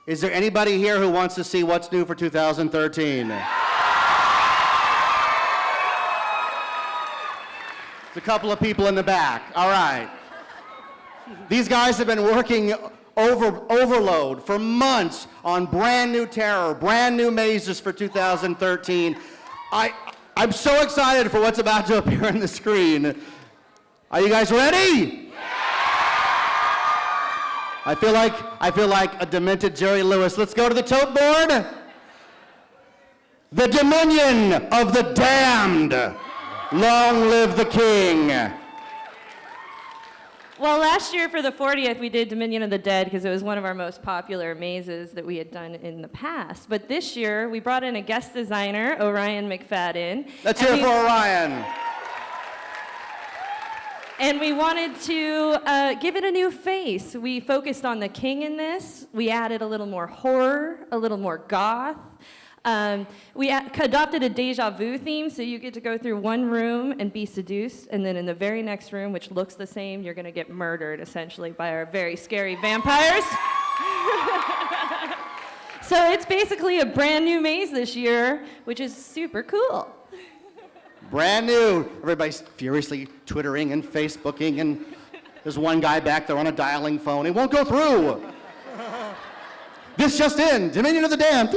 Is there anybody here who wants to see what's new for 2013? There's a couple of people in the back. All right. These guys have been working overload for months on brand new terror, brand new mazes for 2013. I'm so excited for what's about to appear on the screen. Are you guys ready? I feel like a demented Jerry Lewis. Let's go to the tote board. The Dominion of the Damned. Long live the king. Well, last year for the 40th, we did Dominion of the Dead because it was one of our most popular mazes that we had done in the past. But this year, we brought in a guest designer, Orion McFadden. Let's hear it for Orion. And we wanted to give it a new face. We focused on the king in this. We added a little more horror, a little more goth. We adopted a deja vu theme, so you get to go through one room and be seduced, and then in the very next room, which looks the same, you're gonna get murdered, essentially, by our very scary vampires. So it's basically a brand new maze this year, which is super cool. Brand new. Everybody's furiously Twittering and Facebooking, and there's one guy back there on a dialing phone. It won't go through. This just in, Dominion of the Damned.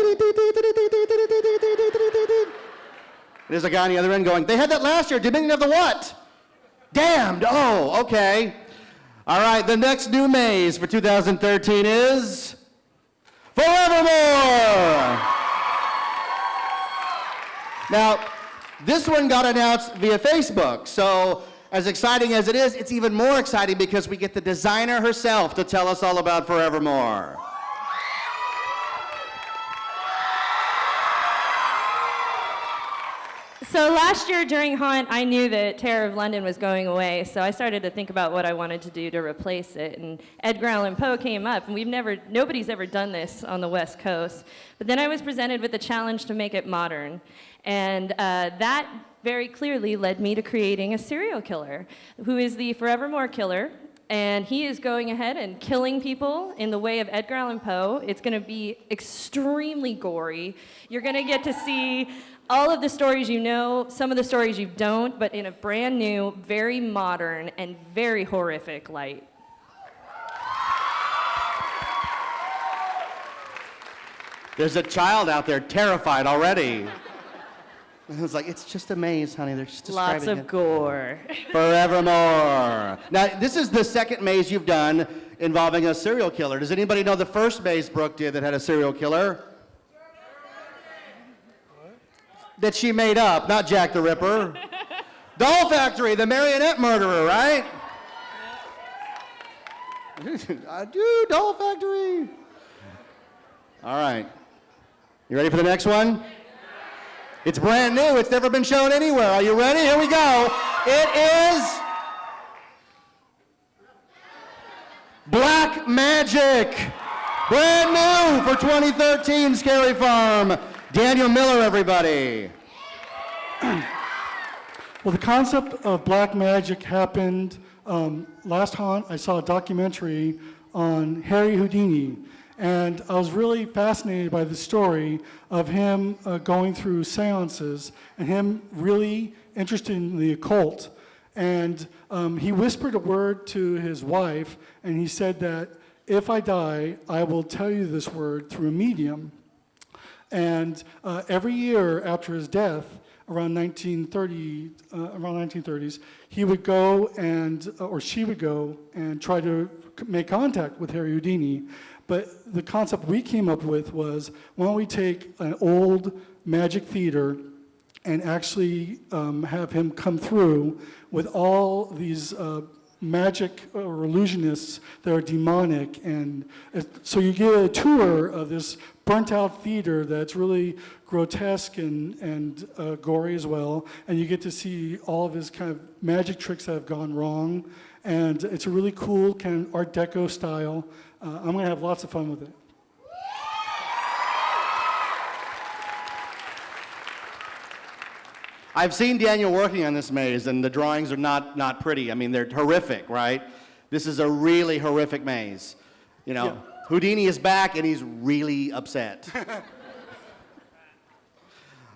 There's a guy on the other end going, they had that last year, Dominion of the what? Damned, oh, okay. All right, the next new maze for 2013 is Forevermore. Now, this one got announced via Facebook, so as exciting as it is, it's even more exciting because we get the designer herself to tell us all about Forevermore. So last year during Haunt, I knew that Terror of London was going away, so I started to think about what I wanted to do to replace it. And Edgar Allan Poe came up, and nobody's ever done this on the West Coast. But then I was presented with the challenge to make it modern. And that very clearly led me to creating a serial killer, who is the Forevermore killer. And he is going ahead and killing people in the way of Edgar Allan Poe. It's going to be extremely gory. You're going to get to see all of the stories you know, some of the stories you don't, but in a brand new, very modern, and very horrific light. There's a child out there terrified already. It's like, it's just a maze, honey. They're just describing Lots of gore. Forevermore. Now, this is the second maze you've done involving a serial killer. Does anybody know the first maze Brooke did that had a serial killer? That she made up, not Jack the Ripper. Doll Factory, the marionette murderer, right? I do, Doll Factory. All right. You ready for the next one? It's brand new. It's never been shown anywhere. Are you ready? Here we go. It is Black Magic. Brand new for 2013, Scary Farm. Daniel Miller, everybody. Well, the concept of black magic happened last Haunt. I saw a documentary on Harry Houdini, and I was really fascinated by the story of him going through seances and him really interested in the occult. And he whispered a word to his wife, and he said that if I die, I will tell you this word through a medium. And every year after his death, around 1930s, he would go and, or she would go and try to make contact with Harry Houdini. But the concept we came up with was, why don't we take an old magic theater and actually have him come through with all these magic or illusionists that are demonic, and so you get a tour of this burnt out theater that's really grotesque and gory as well, and you get to see all of his kind of magic tricks that have gone wrong, and it's a really cool kind of Art Deco style. I'm going to have lots of fun with it. I've seen Daniel working on this maze, and the drawings are not pretty. I mean, they're horrific, right? This is a really horrific maze. You know, Houdini is back, and he's really upset.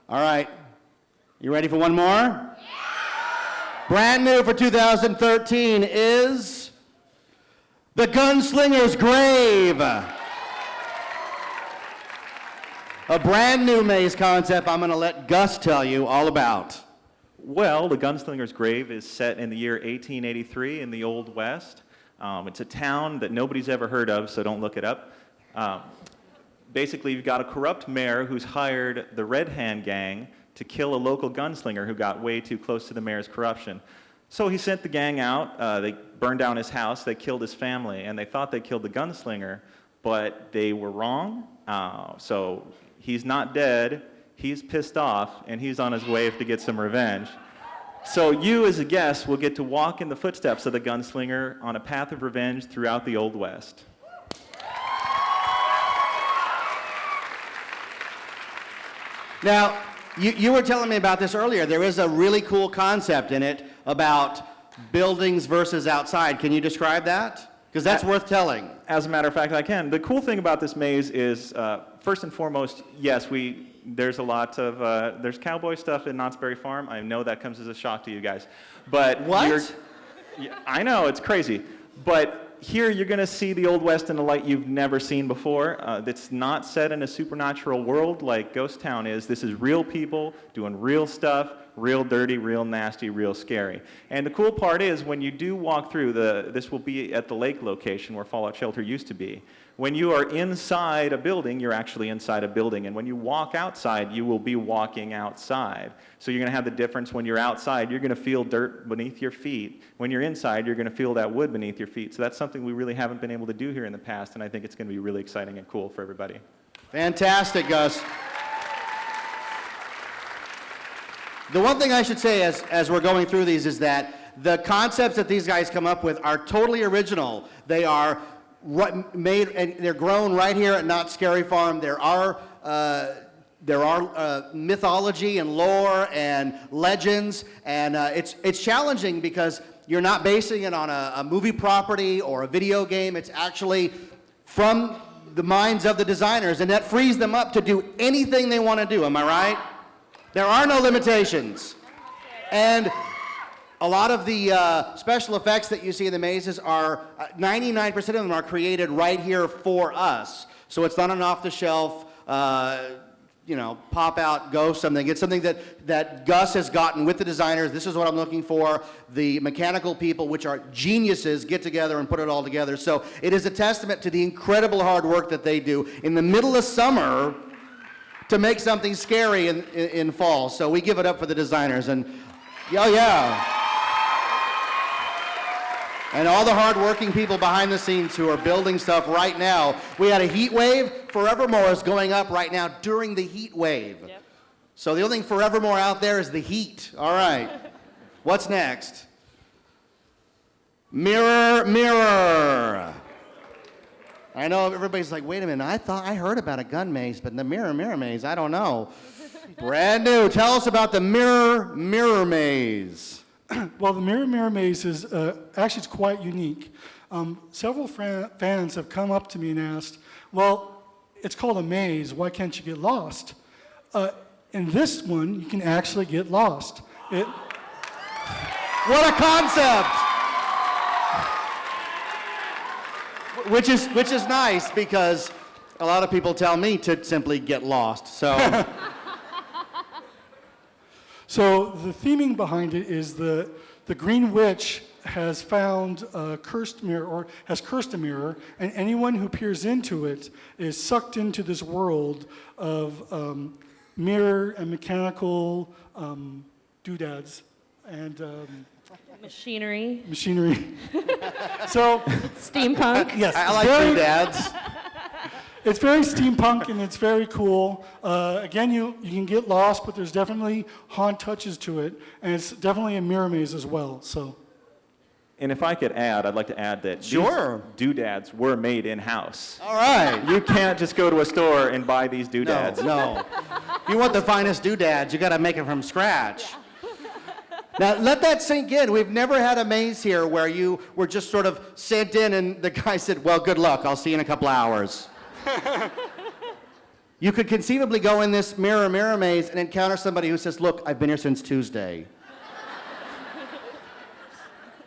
All right. You ready for one more? Yeah! Brand new for 2013 is the Gunslingers Grave. A brand new maze concept I'm going to let Gus tell you all about. Well, the Gunslingers Grave is set in the year 1883 in the Old West. It's a town that nobody's ever heard of, so don't look it up. Basically, you've got a corrupt mayor who's hired the Red Hand Gang to kill a local gunslinger who got way too close to the mayor's corruption. So he sent the gang out, they burned down his house, they killed his family, and they thought they killed the gunslinger, but they were wrong. So he's not dead, he's pissed off, and he's on his way to get some revenge. So you, as a guest, will get to walk in the footsteps of the gunslinger on a path of revenge throughout the Old West. Now, you were telling me about this earlier. There is a really cool concept in it about buildings versus outside. Can you describe that? Because that's worth telling. As a matter of fact, I can. The cool thing about this maze is, first and foremost, yes, there's a lot of, there's cowboy stuff in Knott's Berry Farm. I know that comes as a shock to you guys. But what? I know, it's crazy. But here you're going to see the Old West in a light you've never seen before. It's not set in a supernatural world like Ghost Town is. This is real people doing real stuff, real dirty, real nasty, real scary. And the cool part is when you do walk through, this will be at the lake location where Fallout Shelter used to be. When you are inside a building, you're actually inside a building. And when you walk outside, you will be walking outside. So you're going to have the difference. When you're outside, you're going to feel dirt beneath your feet. When you're inside, you're going to feel that wood beneath your feet. So that's something we really haven't been able to do here in the past, and I think it's going to be really exciting and cool for everybody. Fantastic, Gus. The one thing I should say as we're going through these is that the concepts that these guys come up with are totally original. They are made, and they're grown right here at Knott Scary Farm. There are mythology and lore and legends, and it's challenging because you're not basing it on a movie property or a video game. It's actually from the minds of the designers, and that frees them up to do anything they want to do. Am I right? There are no limitations. And a lot of the special effects that you see in the mazes are, 99% of them are created right here for us. So it's not an off-the-shelf, pop-out ghost something. It's something that Gus has gotten with the designers. This is what I'm looking for. The mechanical people, which are geniuses, get together and put it all together. So it is a testament to the incredible hard work that they do in the middle of summer to make something scary in fall. So we give it up for the designers. And yeah. And all the hard-working people behind the scenes who are building stuff right now. We had a heat wave. Forevermore is going up right now during the heat wave. Yep. So the only thing Forevermore out there is the heat. All right. What's next? Mirror, mirror. I know everybody's like, wait a minute, I heard about a gun maze, but the mirror maze, I don't know. Brand new. Tell us about the mirror maze. Well, the mirror maze is actually it's quite unique. Several fans have come up to me and asked, well, it's called a maze, why can't you get lost? In this one, you can actually get lost. What a concept! Which is nice because a lot of people tell me to simply get lost. So. So the theming behind it is the Green Witch has found a cursed mirror, or has cursed a mirror, and anyone who peers into it is sucked into this world of mirror and mechanical doodads and machinery. So Steampunk. yes, I like doodads. It's very steampunk and it's very cool. Again, you can get lost, but there's definitely haunt touches to it, and it's definitely a mirror maze as well. So. And if I could add, I'd like to add that sure. These doodads were made in-house. All right. You can't just go to a store and buy these doodads. No. If you want the finest doodads, you got to make them from scratch. Now, let that sink in. We've never had a maze here where you were just sort of sent in and the guy said, well, good luck. I'll see you in a couple hours. You could conceivably go in this mirror, mirror maze and encounter somebody who says, look, I've been here since Tuesday.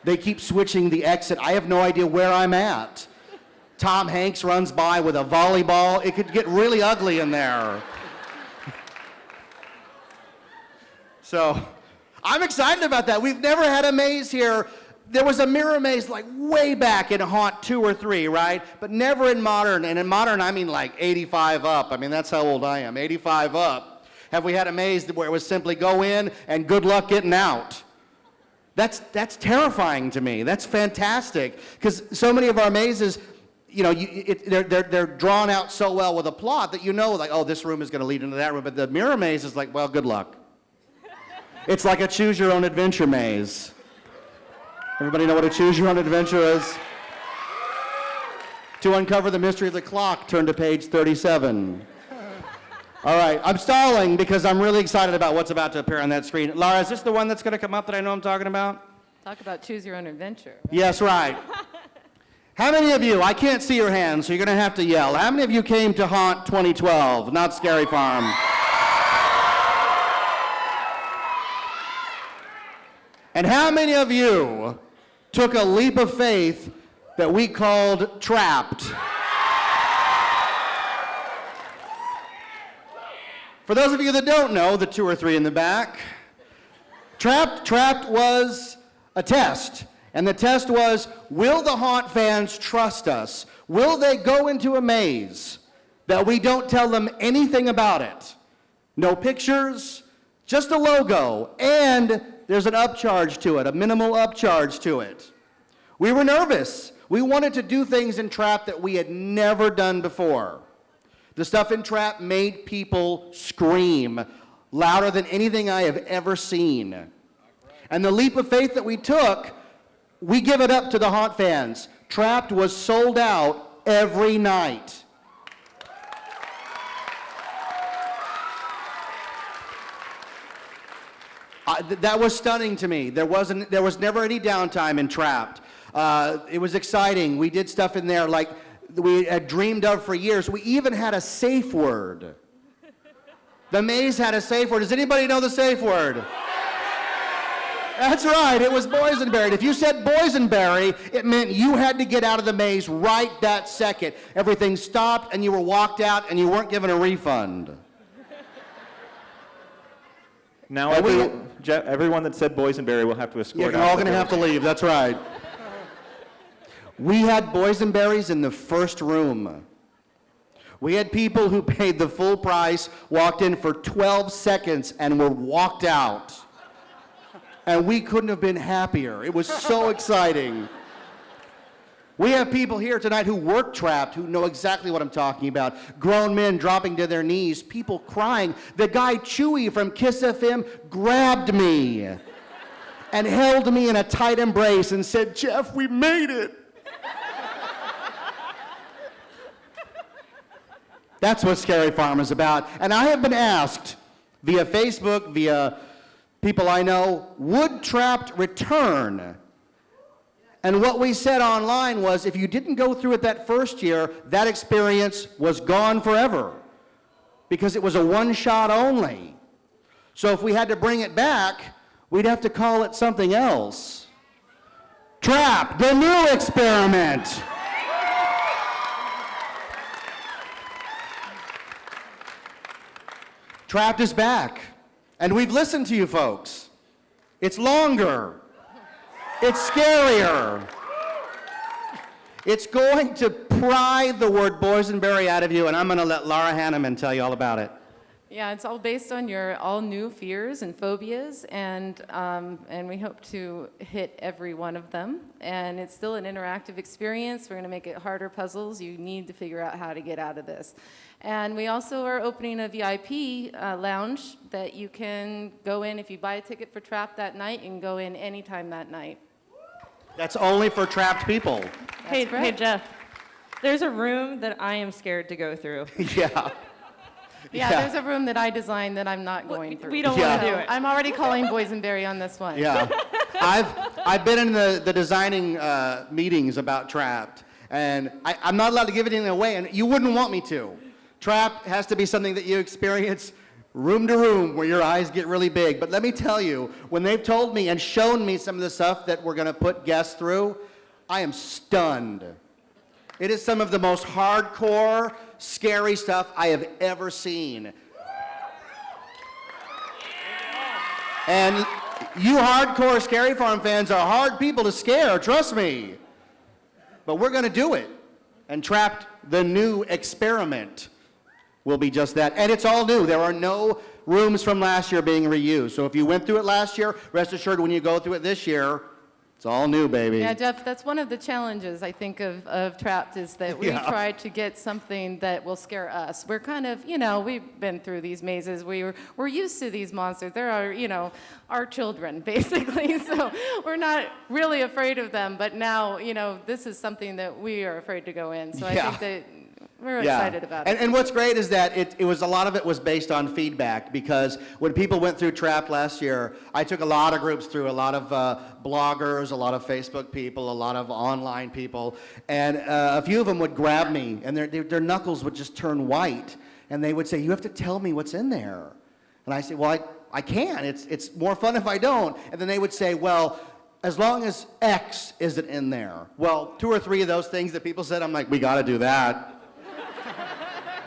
They keep switching the exit. I have no idea where I'm at. Tom Hanks runs by with a volleyball. It could get really ugly in there. So, I'm excited about that. We've never had a maze here. There was a mirror maze like way back in Haunt 2 or 3, right? But never in modern. And in modern, I mean like 85 up. I mean, that's how old I am, 85 up. Have we had a maze where it was simply go in and good luck getting out? That's terrifying to me. That's fantastic. Because so many of our mazes, you know, they're drawn out so well with a plot that you know, like, oh, this room is going to lead into that room. But the mirror maze is like, well, good luck. It's like a choose-your-own-adventure maze. Everybody know what a choose-your-own-adventure is? To uncover the mystery of the clock, turn to page 37. All right, I'm stalling because I'm really excited about what's about to appear on that screen. Laura, is this the one that's going to come up that I know I'm talking about? Talk about choose your own adventure. Yes, right. How many of you, I can't see your hands, so you're going to have to yell. How many of you came to Haunt 2012, not Scary Farm? And how many of you took a leap of faith that we called Trapped? For those of you that don't know, the 2 or 3 in the back, Trapped was a test. And the test was, will the Haunt fans trust us? Will they go into a maze that we don't tell them anything about it? No pictures, just a logo, and there's an upcharge to it, a minimal upcharge to it. We were nervous. We wanted to do things in Trap that we had never done before. The stuff in Trap made people scream louder than anything I have ever seen. And the leap of faith that we took, we give it up to the Haunt fans. Trapped was sold out every night. That was stunning to me. There was never any downtime in Trapped. It was exciting. We did stuff in there like we had dreamed of for years. We even had a safe word. The maze had a safe word. Does anybody know the safe word? That's right, it was boysenberry. If you said boysenberry, it meant you had to get out of the maze right that second. Everything stopped and you were walked out and you weren't given a refund. Now everyone that said boysenberry will have to escort out. You're all going to have to leave, that's right. We had boysenberries in the first room. We had people who paid the full price, walked in for 12 seconds, and were walked out. And we couldn't have been happier. It was so exciting. We have people here tonight who work Trapped, who know exactly what I'm talking about. Grown men dropping to their knees, people crying. The guy Chewy from Kiss FM grabbed me and held me in a tight embrace and said, Jeff, we made it. That's what Scary Farm is about. And I have been asked via Facebook, via people I know, would Trapped return? And what we said online was, if you didn't go through it that first year, that experience was gone forever, because it was a one-shot only. So if we had to bring it back, we'd have to call it something else. Trapped, the new experiment. Trapped is back, and we've listened to you folks. It's longer. It's scarier. It's going to pry the word boysenberry out of you, and I'm going to let Laura Hanneman tell you all about it. Yeah, it's all based on your all new fears and phobias, and we hope to hit every one of them. And it's still an interactive experience. We're going to make it harder puzzles. You need to figure out how to get out of this. And we also are opening a VIP lounge that you can go in if you buy a ticket for Trapped that night. You can go in anytime that night. That's only for Trapped people. Hey, Jeff, there's a room that I am scared to go through. Yeah. Yeah, Yeah. there's a room that I designed that I'm not going through. We don't Yeah. want to do it. I'm already calling Boysenberry on this one. Yeah. I've been in the designing meetings about Trapped, and I'm not allowed to give anything away, and you wouldn't want me to. Trapped has to be something that you experience room to room where your eyes get really big. But let me tell you, when they've told me and shown me some of the stuff that we're going to put guests through, I am stunned. It is some of the most hardcore, scary stuff I have ever seen. And you hardcore Scary Farm fans are hard people to scare, trust me. But we're going to do it. And Trapped, the new experiment, will be just that. And it's all new. There are no rooms from last year being reused. So if you went through it last year, rest assured when you go through it this year, it's all new, baby. Yeah, Jeff, that's one of the challenges, I think, of Trapped is that we Yeah. try to get something that will scare us. We're kind of, we've been through these mazes. We're used to these monsters. They're our children, basically. So we're not really afraid of them. But now, this is something that we are afraid to go in. So Yeah. I think that we're excited about it. And what's great is that it was a lot of it was based on feedback, because when people went through Trapped last year, I took a lot of groups through, a lot of bloggers, a lot of Facebook people, a lot of online people, and a few of them would grab me, and their knuckles would just turn white, and they would say, "You have to tell me what's in there." And I say, "Well, I can. It's more fun if I don't." And then they would say, "Well, as long as X isn't in there." Well, 2 or 3 of those things that people said, I'm like, we got to do that.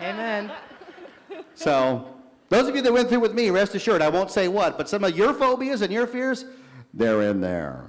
Amen. So, those of you that went through with me, rest assured, I won't say what, but some of your phobias and your fears, they're in there.